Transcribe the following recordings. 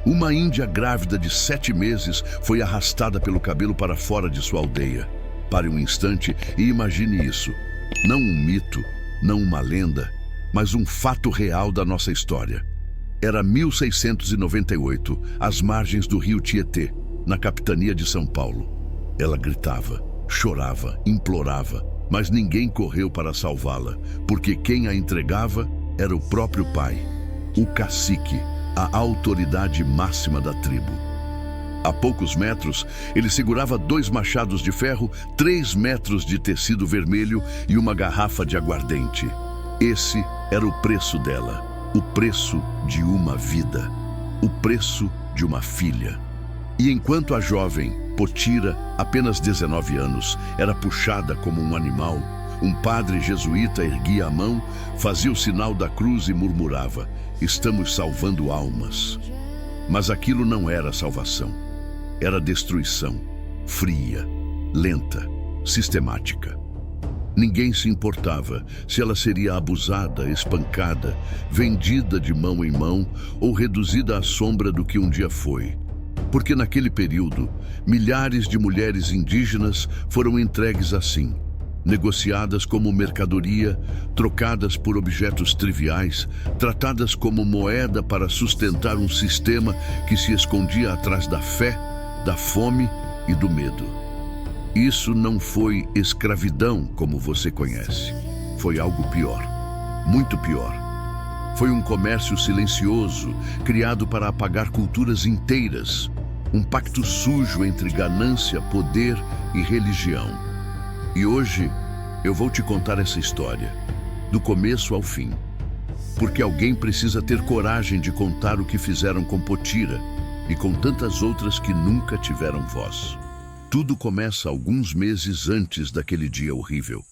Uma índia grávida de 7 meses foi arrastada pelo cabelo para fora de sua aldeia. Pare um instante e imagine isso. Não um mito, não uma lenda, mas um fato real da nossa história. Era 1698, às margens do rio Tietê, na capitania de São Paulo. Ela gritava, chorava, implorava, mas ninguém correu para salvá-la, porque quem a entregava era o próprio pai, o cacique, a autoridade máxima da tribo. A poucos metros, ele segurava 2 machados de ferro, 3 metros de tecido vermelho e uma garrafa de aguardente. Esse era o preço dela, o preço de uma vida, o preço de uma filha. E enquanto a jovem, Potira, apenas 19 anos, era puxada como um animal, um padre jesuíta erguia a mão, fazia o sinal da cruz e murmurava: "Estamos salvando almas." Mas aquilo não era salvação. Era destruição, fria, lenta, sistemática. Ninguém se importava se ela seria abusada, espancada, vendida de mão em mão ou reduzida à sombra do que um dia foi. Porque naquele período, milhares de mulheres indígenas foram entregues assim, negociadas como mercadoria, trocadas por objetos triviais, tratadas como moeda para sustentar um sistema que se escondia atrás da fé, da fome e do medo. Isso não foi escravidão como você conhece. Foi algo pior, muito pior. Foi um comércio silencioso, criado para apagar culturas inteiras. Um pacto sujo entre ganância, poder e religião. E hoje eu vou te contar essa história, do começo ao fim. Porque alguém precisa ter coragem de contar o que fizeram com Potira e com tantas outras que nunca tiveram voz. Tudo começa alguns meses antes daquele dia horrível.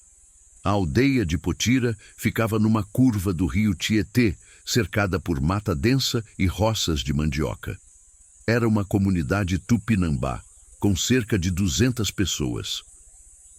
A aldeia de Potira ficava numa curva do rio Tietê, cercada por mata densa e roças de mandioca. Era uma comunidade tupinambá, com cerca de 200 pessoas.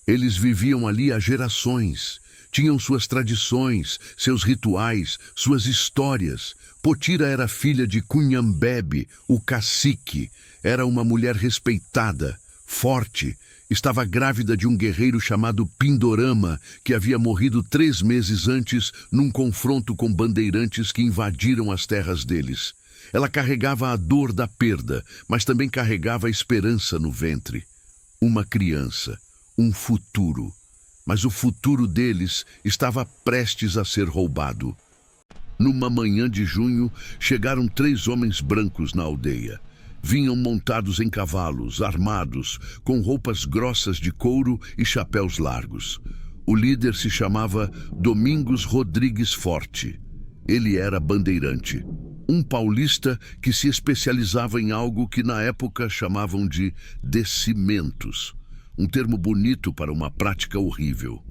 Eles viviam ali há gerações, tinham suas tradições, seus rituais, suas histórias. Potira era filha de Cunhambebe, o cacique. Era uma mulher respeitada, forte. Estava grávida de um guerreiro chamado Pindorama, que havia morrido 3 meses antes num confronto com bandeirantes que invadiram as terras deles. Ela carregava a dor da perda, mas também carregava a esperança no ventre. Uma criança, um futuro. Mas o futuro deles estava prestes a ser roubado. Numa manhã de junho, chegaram 3 homens brancos na aldeia. Vinham montados em cavalos, armados, com roupas grossas de couro e chapéus largos. O líder se chamava Domingos Rodrigues Forte. Ele era bandeirante. Um paulista que se especializava em algo que na época chamavam de descimentos, um termo bonito para uma prática horrível.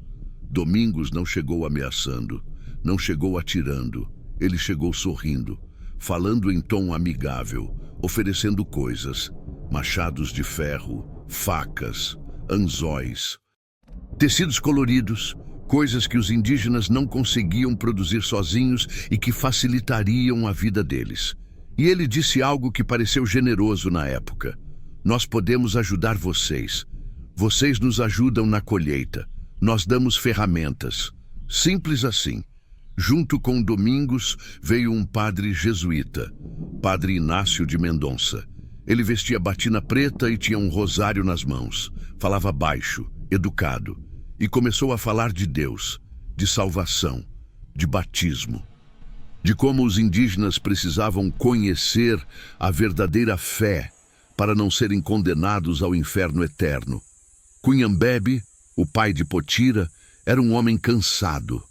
Domingos não chegou ameaçando, não chegou atirando, ele chegou sorrindo, falando em tom amigável, oferecendo coisas, machados de ferro, facas, anzóis, tecidos coloridos, coisas que os indígenas não conseguiam produzir sozinhos e que facilitariam a vida deles. E ele disse algo que pareceu generoso na época: "Nós podemos ajudar vocês. Vocês nos ajudam na colheita. Nós damos ferramentas." Simples assim. Junto com Domingos veio um padre jesuíta, Padre Inácio de Mendonça. Ele vestia batina preta e tinha um rosário nas mãos. Falava baixo, educado. E começou a falar de Deus, de salvação, de batismo, de como os indígenas precisavam conhecer a verdadeira fé para não serem condenados ao inferno eterno. Cunhambebe, o pai de Potira, era um homem cansado.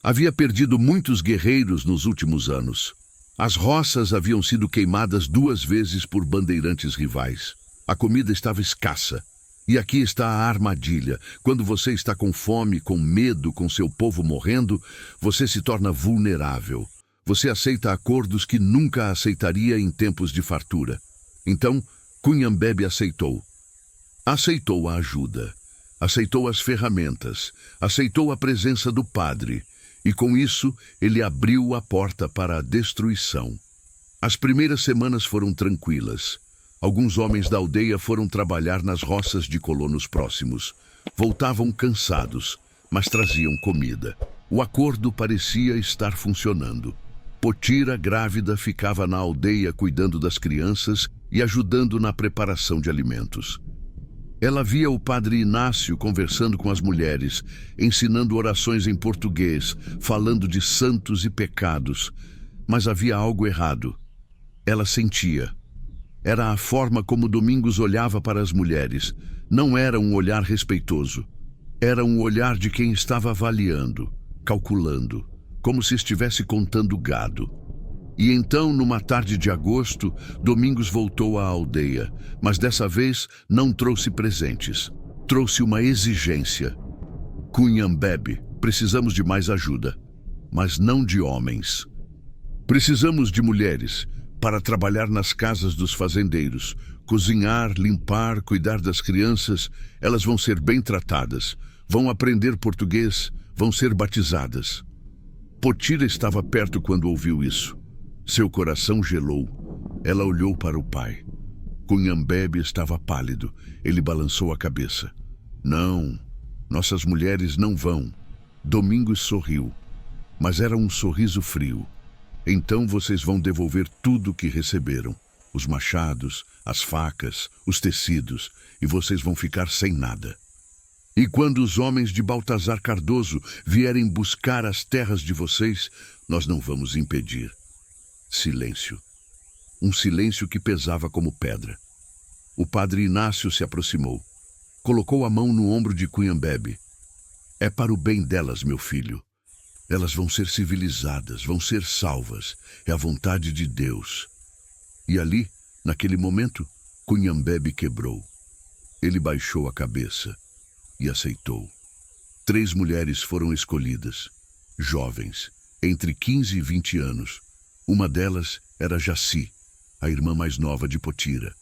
Havia perdido muitos guerreiros nos últimos anos. As roças haviam sido queimadas 2 vezes por bandeirantes rivais. A comida estava escassa. E aqui está a armadilha. Quando você está com fome, com medo, com seu povo morrendo, você se torna vulnerável. Você aceita acordos que nunca aceitaria em tempos de fartura. Então, Cunhambebe aceitou. Aceitou a ajuda. Aceitou as ferramentas. Aceitou a presença do padre. E com isso, ele abriu a porta para a destruição. As primeiras semanas foram tranquilas. Alguns homens da aldeia foram trabalhar nas roças de colonos próximos. Voltavam cansados, mas traziam comida. O acordo parecia estar funcionando. Potira, grávida, ficava na aldeia cuidando das crianças e ajudando na preparação de alimentos. Ela via o padre Inácio conversando com as mulheres, ensinando orações em português, falando de santos e pecados. Mas havia algo errado. Ela sentia. Era a forma como Domingos olhava para as mulheres. Não era um olhar respeitoso. Era um olhar de quem estava avaliando, calculando, como se estivesse contando gado. E então, numa tarde de agosto, Domingos voltou à aldeia, mas dessa vez não trouxe presentes. Trouxe uma exigência. Cunhambebe, precisamos de mais ajuda, mas não de homens. Precisamos de mulheres para trabalhar nas casas dos fazendeiros, cozinhar, limpar, cuidar das crianças. Elas vão ser bem tratadas, vão aprender português, vão ser batizadas. Potira estava perto quando ouviu isso. Seu coração gelou. Ela olhou para o pai. Cunhambebe estava pálido. Ele balançou a cabeça. Não, nossas mulheres não vão. Domingos sorriu, mas era um sorriso frio. Então vocês vão devolver tudo o que receberam. Os machados, as facas, os tecidos, e vocês vão ficar sem nada. E quando os homens de Baltazar Cardoso vierem buscar as terras de vocês, nós não vamos impedir. Silêncio. Um silêncio que pesava como pedra. O padre Inácio se aproximou. Colocou a mão no ombro de Cunhambebe. É para o bem delas, meu filho. Elas vão ser civilizadas, vão ser salvas. É a vontade de Deus. E ali, naquele momento, Cunhambebe quebrou. Ele baixou a cabeça e aceitou. 3 mulheres foram escolhidas, jovens, entre 15 e 20 anos. Uma delas era Jaci, a irmã mais nova de Potira.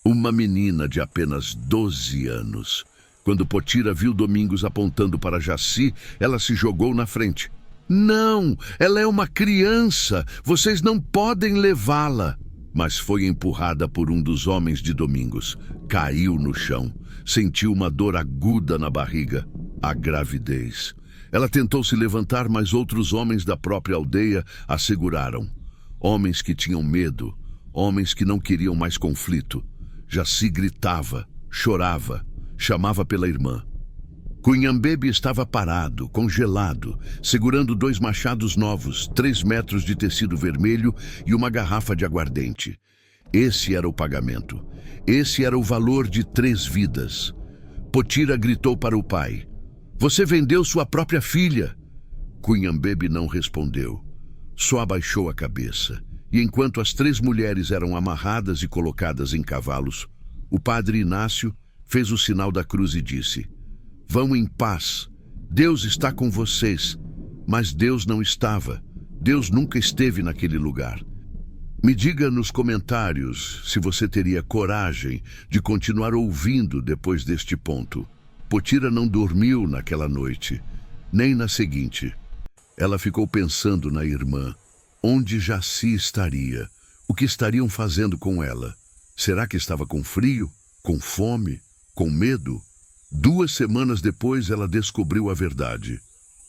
Uma menina de apenas 12 anos. Quando Potira viu Domingos apontando para Jaci, ela se jogou na frente. Não, ela é uma criança, vocês não podem levá-la. Mas foi empurrada por um dos homens de Domingos. Caiu no chão, sentiu uma dor aguda na barriga. A gravidez. Ela tentou se levantar, mas outros homens da própria aldeia a seguraram. Homens que tinham medo, homens que não queriam mais conflito. Jaci gritava, chorava, chamava pela irmã. Cunhambebe estava parado, congelado, segurando 2 machados novos, 3 metros de tecido vermelho e uma garrafa de aguardente. Esse era o pagamento. Esse era o valor de 3 vidas. Potira gritou para o pai. Você vendeu sua própria filha. Cunhambebe não respondeu. Só abaixou a cabeça. E enquanto as 3 mulheres eram amarradas e colocadas em cavalos, o padre Inácio fez o sinal da cruz e disse: Vão em paz. Deus está com vocês. Mas Deus não estava. Deus nunca esteve naquele lugar. Me diga nos comentários se você teria coragem de continuar ouvindo depois deste ponto. Potira não dormiu naquela noite, nem na seguinte. Ela ficou pensando na irmã. Onde Jaci estaria? O que estariam fazendo com ela? Será que estava com frio? Com fome? Com medo? 2 semanas depois, ela descobriu a verdade.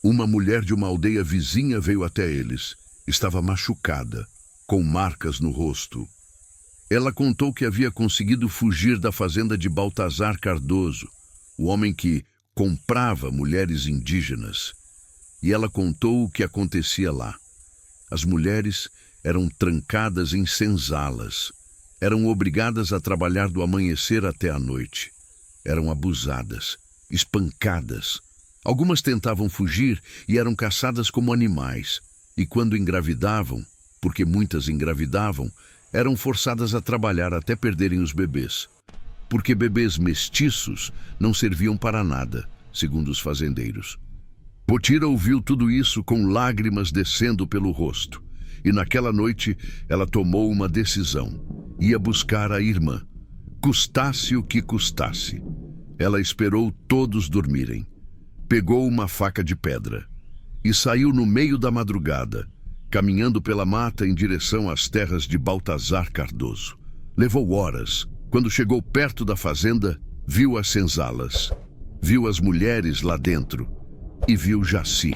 Uma mulher de uma aldeia vizinha veio até eles. Estava machucada, com marcas no rosto. Ela contou que havia conseguido fugir da fazenda de Baltazar Cardoso, o homem que comprava mulheres indígenas. E ela contou o que acontecia lá. As mulheres eram trancadas em senzalas. Eram obrigadas a trabalhar do amanhecer até a noite. Eram abusadas, espancadas. Algumas tentavam fugir e eram caçadas como animais. E quando engravidavam, porque muitas engravidavam, eram forçadas a trabalhar até perderem os bebês. Porque bebês mestiços não serviam para nada, segundo os fazendeiros. Potira ouviu tudo isso com lágrimas descendo pelo rosto. E naquela noite ela tomou uma decisão. Ia buscar a irmã. Custasse o que custasse. Ela esperou todos dormirem. Pegou uma faca de pedra e saiu no meio da madrugada. caminhando pela mata em direção às terras de Baltazar Cardoso. Levou horas. Quando chegou perto da fazenda, viu as senzalas, viu as mulheres lá dentro e viu Jaci.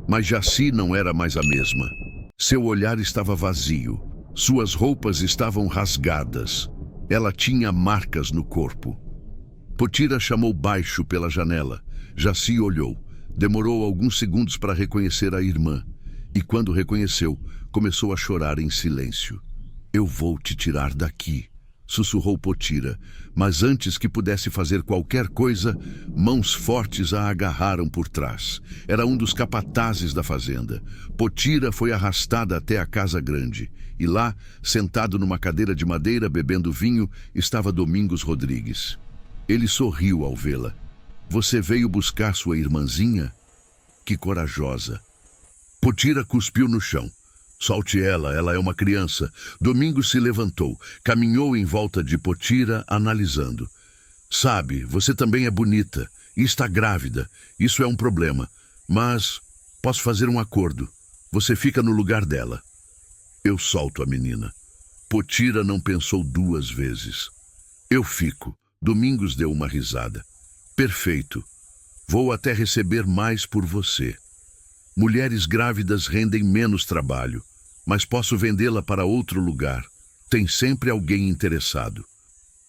Mas Jaci não era mais a mesma. Seu olhar estava vazio, suas roupas estavam rasgadas, ela tinha marcas no corpo. Potira chamou baixo pela janela. Jaci olhou. Demorou alguns segundos para reconhecer a irmã. E quando reconheceu, começou a chorar em silêncio. "Eu vou te tirar daqui", sussurrou Potira, mas antes que pudesse fazer qualquer coisa, mãos fortes a agarraram por trás. Era um dos capatazes da fazenda. Potira foi arrastada até a casa grande, e lá, sentado numa cadeira de madeira bebendo vinho, estava Domingos Rodrigues. Ele sorriu ao vê-la. "Você veio buscar sua irmãzinha? Que corajosa." Potira cuspiu no chão. "Solte ela é uma criança." Domingos se levantou, caminhou em volta de Potira, analisando. "Sabe, você também é bonita e está grávida. Isso é um problema. Mas posso fazer um acordo. Você fica no lugar dela." "Eu solto a menina." Potira não pensou duas vezes. "Eu fico." Domingos deu uma risada. "Perfeito. Vou até receber mais por você. Mulheres grávidas rendem menos trabalho, mas posso vendê-la para outro lugar. Tem sempre alguém interessado."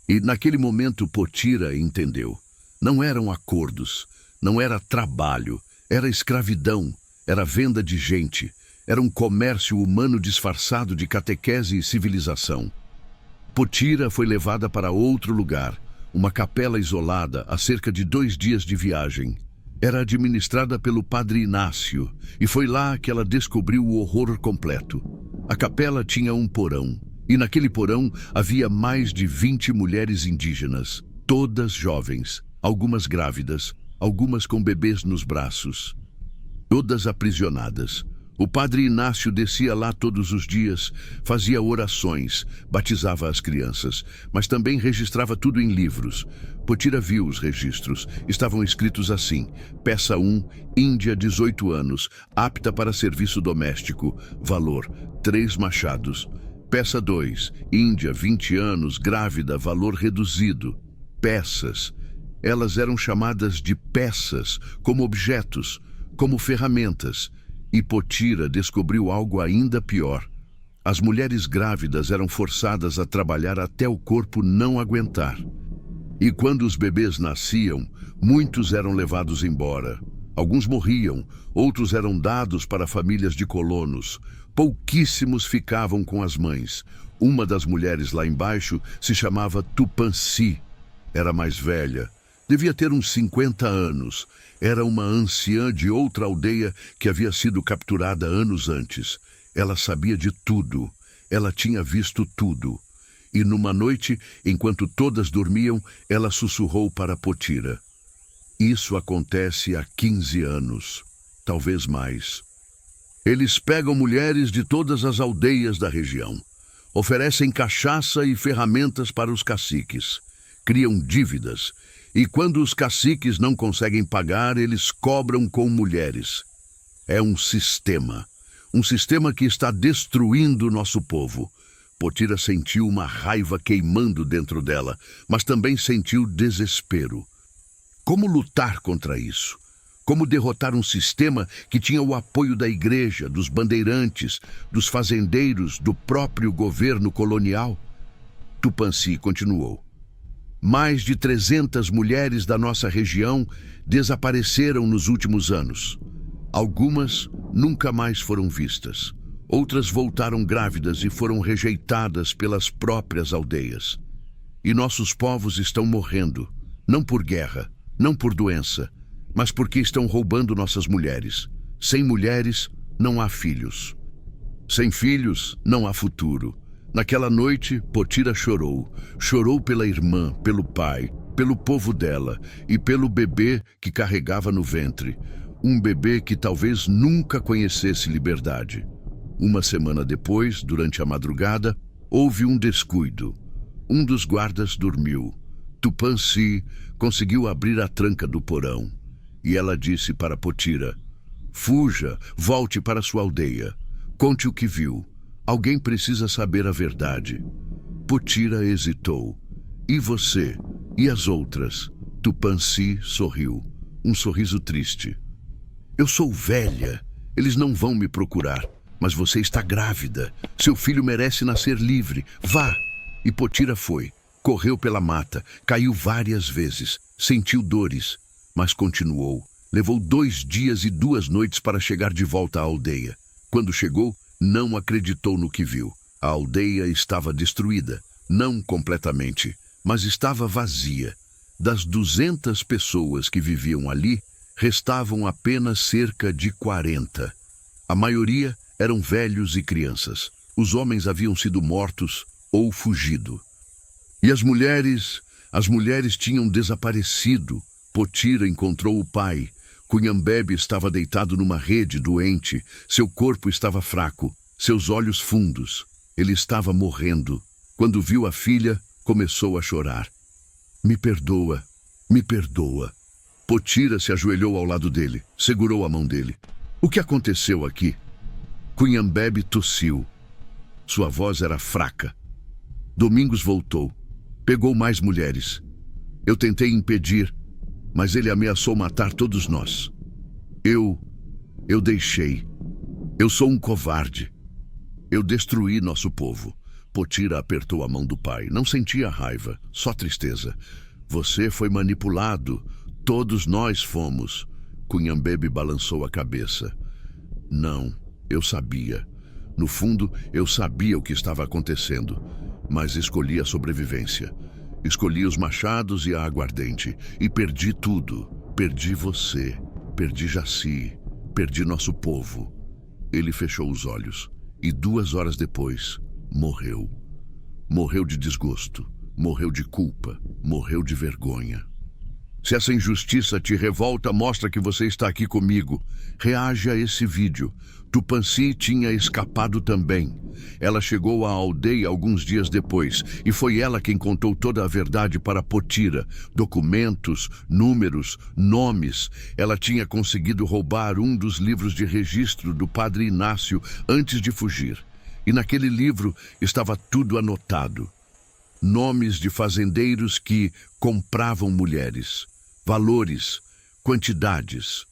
E naquele momento Potira entendeu. Não eram acordos, não era trabalho, era escravidão, era venda de gente, era um comércio humano disfarçado de catequese e civilização. Potira foi levada para outro lugar, uma capela isolada a cerca de 2 dias de viagem. Era administrada pelo padre Inácio, e foi lá que ela descobriu o horror completo. A capela tinha um porão, e naquele porão havia mais de 20 mulheres indígenas, todas jovens, algumas grávidas, algumas com bebês nos braços, todas aprisionadas. O padre Inácio descia lá todos os dias, fazia orações, batizava as crianças, mas também registrava tudo em livros. Potira viu os registros. Estavam escritos assim: Peça 1, Índia, 18 anos, apta para serviço doméstico, valor 3 machados. Peça 2, Índia, 20 anos, grávida, valor reduzido. Peças. Elas eram chamadas de peças, como objetos, como ferramentas. E Potira descobriu algo ainda pior. As mulheres grávidas eram forçadas a trabalhar até o corpo não aguentar. E quando os bebês nasciam, muitos eram levados embora. Alguns morriam, outros eram dados para famílias de colonos. Pouquíssimos ficavam com as mães. Uma das mulheres lá embaixo se chamava Tupãnci. Era mais velha. Devia ter uns 50 anos. Era uma anciã de outra aldeia que havia sido capturada anos antes. Ela sabia de tudo. Ela tinha visto tudo. E numa noite, enquanto todas dormiam, ela sussurrou para Potira: "Isso acontece há 15 anos, talvez mais. Eles pegam mulheres de todas as aldeias da região, oferecem cachaça e ferramentas para os caciques, criam dívidas, e quando os caciques não conseguem pagar, eles cobram com mulheres. É um sistema que está destruindo nosso povo." Potira sentiu uma raiva queimando dentro dela, mas também sentiu desespero. Como lutar contra isso? Como derrotar um sistema que tinha o apoio da igreja, dos bandeirantes, dos fazendeiros, do próprio governo colonial? Tupãnci continuou: "Mais de 300 mulheres da nossa região desapareceram nos últimos anos. Algumas nunca mais foram vistas. Outras voltaram grávidas e foram rejeitadas pelas próprias aldeias. E nossos povos estão morrendo, não por guerra, não por doença, mas porque estão roubando nossas mulheres. Sem mulheres, não há filhos. Sem filhos, não há futuro." Naquela noite, Potira chorou. Chorou pela irmã, pelo pai, pelo povo dela e pelo bebê que carregava no ventre. Um bebê que talvez nunca conhecesse liberdade. Uma semana depois, durante a madrugada, houve um descuido. Um dos guardas dormiu. Tupãnci conseguiu abrir a tranca do porão. E ela disse para Potira: "Fuja, volte para sua aldeia." Conte o que viu. Alguém precisa saber a verdade. Potira hesitou. E você? E as outras? Tupãssi sorriu. Um sorriso triste. Eu sou velha. Eles não vão me procurar. Mas você está grávida. Seu filho merece nascer livre. Vá! E Potira foi. Correu pela mata. Caiu várias vezes. Sentiu dores. Mas continuou. Levou 2 dias e 2 noites para chegar de volta à aldeia. Quando chegou, não acreditou no que viu. A aldeia estava destruída. Não completamente, mas estava vazia. Das 200 pessoas que viviam ali, restavam apenas cerca de 40. A maioria eram velhos e crianças. Os homens haviam sido mortos ou fugido. E as mulheres tinham desaparecido. Potira encontrou o pai. Cunhambebe estava deitado numa rede, doente. Seu corpo estava fraco, seus olhos fundos. Ele estava morrendo. Quando viu a filha, começou a chorar. Me perdoa, me perdoa. Potira se ajoelhou ao lado dele, segurou a mão dele. O que aconteceu aqui? Cunhambebe tossiu. Sua voz era fraca. Domingos voltou. Pegou mais mulheres. Eu tentei impedir, mas ele ameaçou matar todos nós. Eu deixei. Eu sou um covarde. Eu destruí nosso povo. Potira apertou a mão do pai. Não sentia raiva, só tristeza. Você foi manipulado. Todos nós fomos. Cunhambebe balançou a cabeça. Não, eu sabia. No fundo, eu sabia o que estava acontecendo, mas escolhi a sobrevivência. Escolhi os machados e a aguardente, e perdi tudo. Perdi você, perdi Jaci, perdi nosso povo. Ele fechou os olhos, e 2 horas depois, morreu. Morreu de desgosto, morreu de culpa, morreu de vergonha. Se essa injustiça te revolta, mostra que você está aqui comigo. Reaja a esse vídeo. Tupãssi tinha escapado também. Ela chegou à aldeia alguns dias depois, e foi ela quem contou toda a verdade para Potira. Documentos, números, nomes. Ela tinha conseguido roubar um dos livros de registro do padre Inácio antes de fugir. E naquele livro estava tudo anotado. Nomes de fazendeiros que compravam mulheres, valores, quantidades.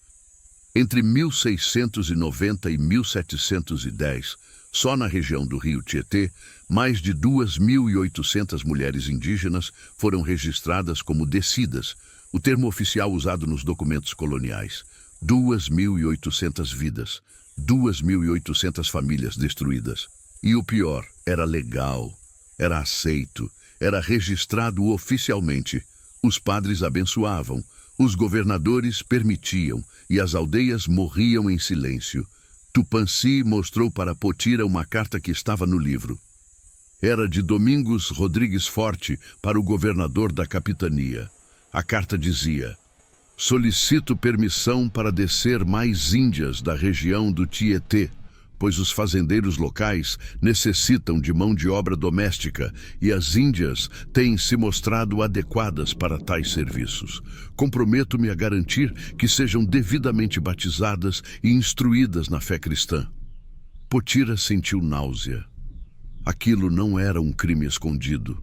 Entre 1690 e 1710, só na região do rio Tietê, mais de 2.800 mulheres indígenas foram registradas como descidas, o termo oficial usado nos documentos coloniais. 2.800 vidas, 2.800 famílias destruídas. E o pior, era legal, era aceito, era registrado oficialmente. Os padres abençoavam, os governadores permitiam e as aldeias morriam em silêncio. Tupãssi mostrou para Potira uma carta que estava no livro. Era de Domingos Rodrigues Forte para o governador da capitania. A carta dizia: solicito permissão para descer mais índias da região do Tietê, pois os fazendeiros locais necessitam de mão de obra doméstica e as índias têm se mostrado adequadas para tais serviços. Comprometo-me a garantir que sejam devidamente batizadas e instruídas na fé cristã. Potira sentiu náusea. Aquilo não era um crime escondido.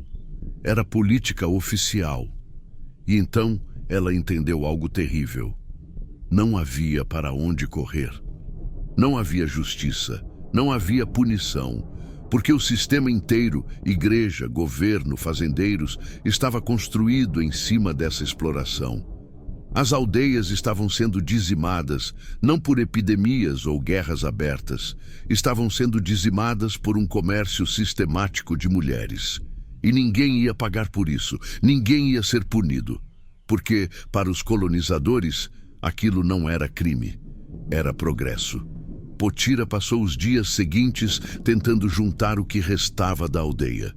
Era política oficial. E então ela entendeu algo terrível. Não havia para onde correr. Não havia justiça, não havia punição, porque o sistema inteiro, igreja, governo, fazendeiros, estava construído em cima dessa exploração. As aldeias estavam sendo dizimadas, não por epidemias ou guerras abertas, estavam sendo dizimadas por um comércio sistemático de mulheres. E ninguém ia pagar por isso, ninguém ia ser punido, porque, para os colonizadores, aquilo não era crime, era progresso. Potira passou os dias seguintes tentando juntar o que restava da aldeia,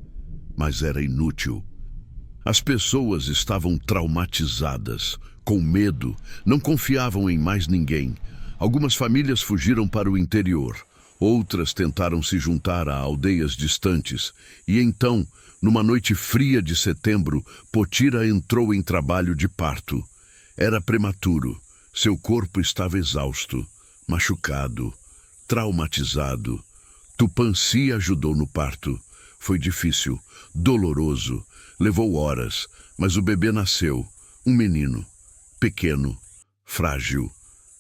mas era inútil. As pessoas estavam traumatizadas, com medo, não confiavam em mais ninguém. Algumas famílias fugiram para o interior, outras tentaram se juntar a aldeias distantes. E então, numa noite fria de setembro, Potira entrou em trabalho de parto. Era prematuro, seu corpo estava exausto, machucado, traumatizado. Tupãssi ajudou no parto. Foi difícil, doloroso, levou horas, mas o bebê nasceu. Um menino, pequeno, frágil,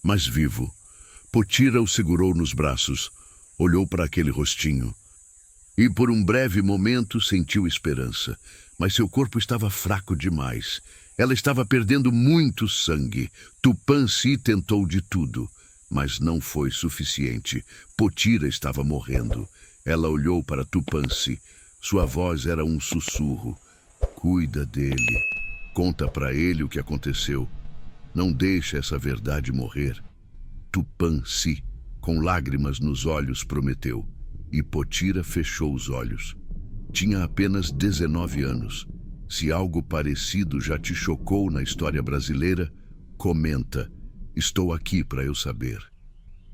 mas vivo. Potira o segurou nos braços, olhou para aquele rostinho. E por um breve momento sentiu esperança, mas seu corpo estava fraco demais. Ela estava perdendo muito sangue. Tupãssi tentou de tudo, mas não foi suficiente. Potira estava morrendo. Ela olhou para Tupãssi. Sua voz era um sussurro. Cuida dele. Conta para ele o que aconteceu. Não deixa essa verdade morrer. Tupãssi, com lágrimas nos olhos, prometeu. E Potira fechou os olhos. Tinha apenas 19 anos. Se algo parecido já te chocou na história brasileira, comenta. Estou aqui para eu saber.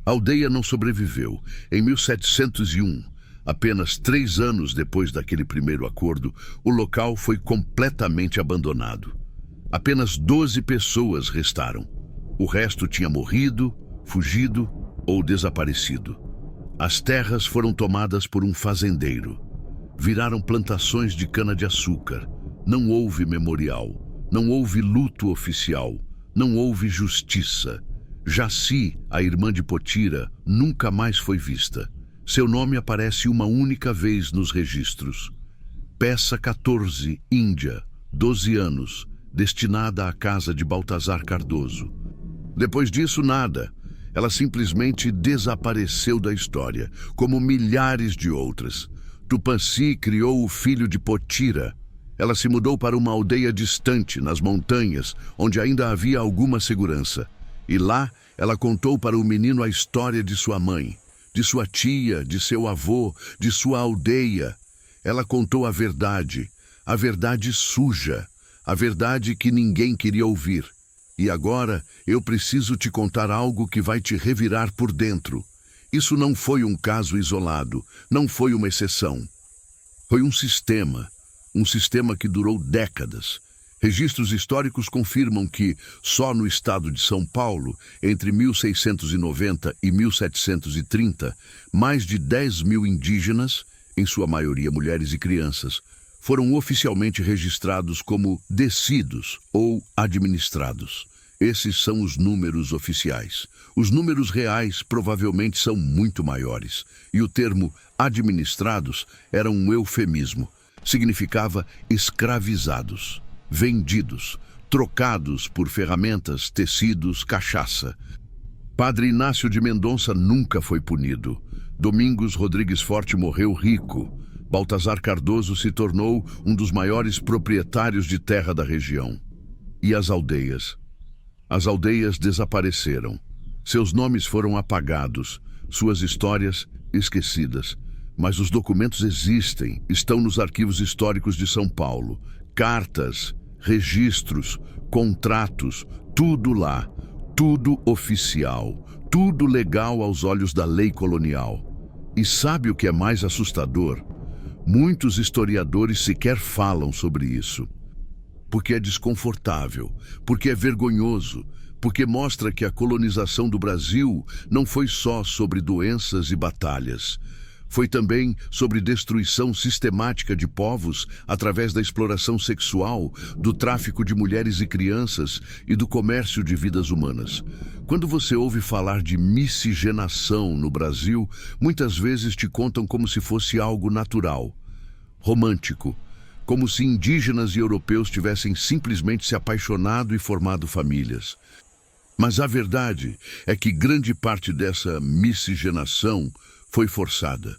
A aldeia não sobreviveu. Em 1701, apenas 3 anos depois daquele primeiro acordo, o local foi completamente abandonado. Apenas 12 pessoas restaram. O resto tinha morrido, fugido ou desaparecido. As terras foram tomadas por um fazendeiro. Viraram plantações de cana-de-açúcar. Não houve memorial. Não houve luto oficial. Não houve justiça. Jaci, a irmã de Potira, nunca mais foi vista. Seu nome aparece uma única vez nos registros. Peça 14, Índia, 12 anos, destinada à casa de Baltazar Cardoso. Depois disso, nada. Ela simplesmente desapareceu da história, como milhares de outras. Tupãssi criou o filho de Potira. Ela se mudou para uma aldeia distante, nas montanhas, onde ainda havia alguma segurança. E lá, ela contou para o menino a história de sua mãe, de sua tia, de seu avô, de sua aldeia. Ela contou a verdade suja, a verdade que ninguém queria ouvir. E agora, eu preciso te contar algo que vai te revirar por dentro. Isso não foi um caso isolado, não foi uma exceção. Foi um sistema que durou décadas. Registros históricos confirmam que, só no estado de São Paulo, entre 1690 e 1730, mais de 10 mil indígenas, em sua maioria mulheres e crianças, foram oficialmente registrados como descidos ou administrados. Esses são os números oficiais. Os números reais provavelmente são muito maiores. E o termo administrados era um eufemismo. Significava escravizados, vendidos, trocados por ferramentas, tecidos, cachaça. Padre Inácio de Mendonça nunca foi punido. Domingos Rodrigues Forte morreu rico. Baltazar Cardoso se tornou um dos maiores proprietários de terra da região. E as aldeias? As aldeias desapareceram. Seus nomes foram apagados, suas histórias esquecidas. Mas os documentos existem, estão nos arquivos históricos de São Paulo. Cartas, registros, contratos, tudo lá. Tudo oficial, tudo legal aos olhos da lei colonial. E sabe o que é mais assustador? Muitos historiadores sequer falam sobre isso. Porque é desconfortável, porque é vergonhoso, porque mostra que a colonização do Brasil não foi só sobre doenças e batalhas. Foi também sobre destruição sistemática de povos através da exploração sexual, do tráfico de mulheres e crianças e do comércio de vidas humanas. Quando você ouve falar de miscigenação no Brasil, muitas vezes te contam como se fosse algo natural, romântico, como se indígenas e europeus tivessem simplesmente se apaixonado e formado famílias. Mas a verdade é que grande parte dessa miscigenação foi forçada.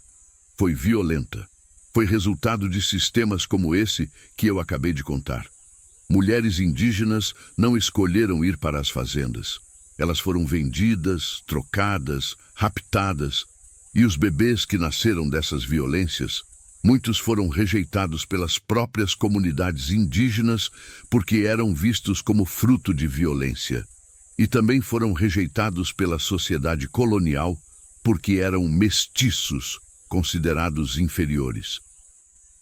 Foi violenta. Foi resultado de sistemas como esse que eu acabei de contar. Mulheres indígenas não escolheram ir para as fazendas. Elas foram vendidas, trocadas, raptadas. E os bebês que nasceram dessas violências, muitos foram rejeitados pelas próprias comunidades indígenas porque eram vistos como fruto de violência. E também foram rejeitados pela sociedade colonial porque eram mestiços, considerados inferiores.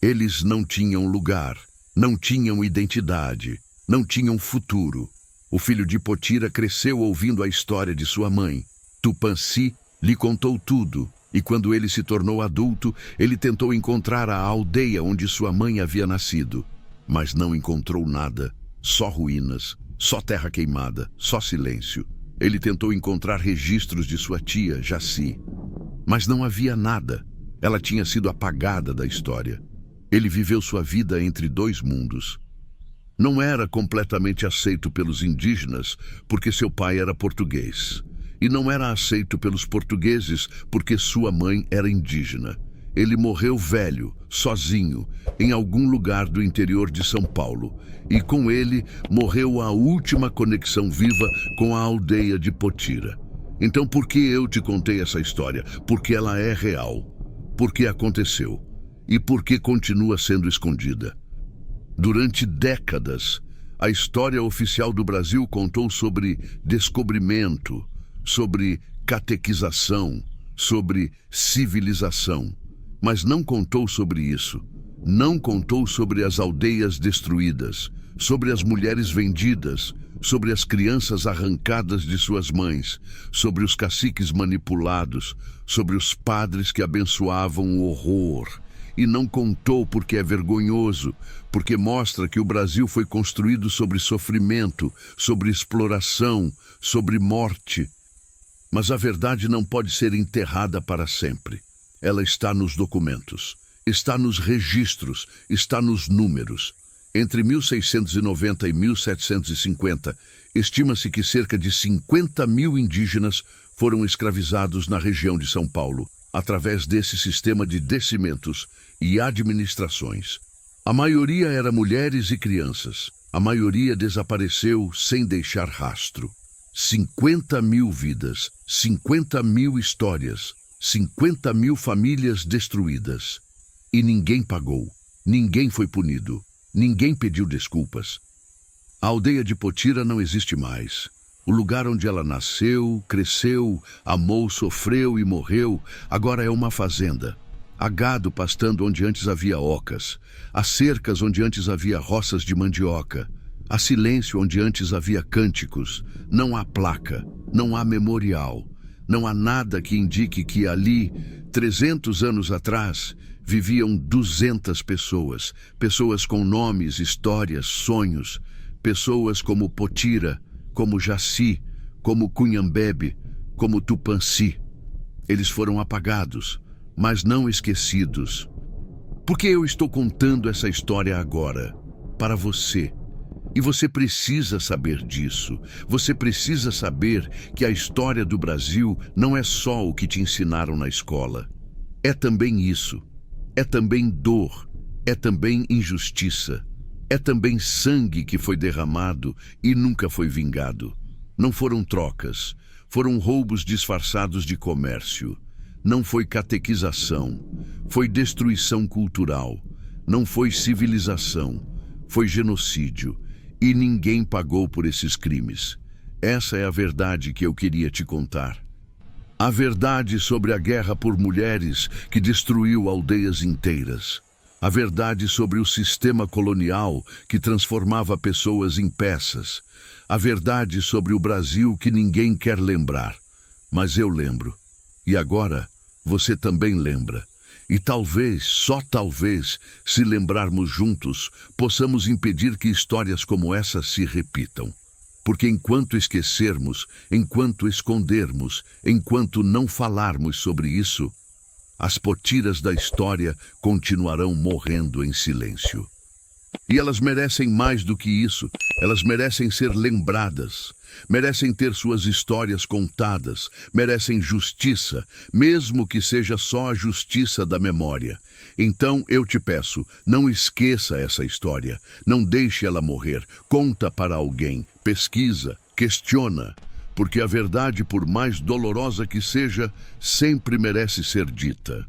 Eles não tinham lugar, não tinham identidade, não tinham futuro. O filho de Potira cresceu ouvindo a história de sua mãe. Tupãssi lhe contou tudo, E quando ele se tornou adulto, ele tentou encontrar a aldeia onde sua mãe havia nascido, mas não encontrou nada, só ruínas, só terra queimada, só silêncio. Ele tentou encontrar registros de sua tia, Jaci, mas não havia nada. Ela tinha sido apagada da história. Ele viveu sua vida entre dois mundos. Não era completamente aceito pelos indígenas porque seu pai era português. E não era aceito pelos portugueses porque sua mãe era indígena. Ele morreu velho, sozinho, em algum lugar do interior de São Paulo. E com ele morreu a última conexão viva com a aldeia de Potira. Então por que eu te contei essa história? Porque ela é real. Porque aconteceu. E porque continua sendo escondida. Durante décadas, a história oficial do Brasil contou sobre descobrimento, sobre catequização, sobre civilização. Mas não contou sobre isso. Não contou sobre as aldeias destruídas, sobre as mulheres vendidas, sobre as crianças arrancadas de suas mães, sobre os caciques manipulados, sobre os padres que abençoavam o horror. E não contou porque é vergonhoso, porque mostra que o Brasil foi construído sobre sofrimento, sobre exploração, sobre morte. Mas a verdade não pode ser enterrada para sempre. Ela está nos documentos, está nos registros, está nos números. Entre 1690 e 1750, estima-se que cerca de 50 mil indígenas foram escravizados na região de São Paulo, através desse sistema de descimentos e administrações. A maioria era mulheres e crianças. A maioria desapareceu sem deixar rastro. 50 mil vidas, 50 mil histórias, 50 mil famílias destruídas. E ninguém pagou, ninguém foi punido, ninguém pediu desculpas. A aldeia de Potira não existe mais. O lugar onde ela nasceu, cresceu, amou, sofreu e morreu, agora é uma fazenda. Há gado pastando onde antes havia ocas. Há cercas onde antes havia roças de mandioca. Há silêncio onde antes havia cânticos. Não há placa, não há memorial. Não há nada que indique que ali, 300 anos atrás, viviam 200 pessoas. Pessoas com nomes, histórias, sonhos. Pessoas como Potira, como Jaci, como Cunhambebe, como Tupanci. Eles foram apagados, mas não esquecidos. Por que eu estou contando essa história agora? Para você. E você precisa saber disso. Você precisa saber que a história do Brasil não é só o que te ensinaram na escola. É também isso. É também dor. É também injustiça. É também sangue que foi derramado e nunca foi vingado. Não foram trocas. Foram roubos disfarçados de comércio. Não foi catequização. Foi destruição cultural. Não foi civilização. Foi genocídio. E ninguém pagou por esses crimes. Essa é a verdade que eu queria te contar. A verdade sobre a guerra por mulheres que destruiu aldeias inteiras. A verdade sobre o sistema colonial que transformava pessoas em peças. A verdade sobre o Brasil que ninguém quer lembrar. Mas eu lembro. E agora, você também lembra. E talvez, só talvez, se lembrarmos juntos, possamos impedir que histórias como essa se repitam. Porque enquanto esquecermos, enquanto escondermos, enquanto não falarmos sobre isso, as potiras da história continuarão morrendo em silêncio. E elas merecem mais do que isso. Elas merecem ser lembradas, merecem ter suas histórias contadas, merecem justiça, mesmo que seja só a justiça da memória. Então eu te peço, não esqueça essa história, não deixe ela morrer, conta para alguém, pesquisa, questiona, porque a verdade, por mais dolorosa que seja, sempre merece ser dita.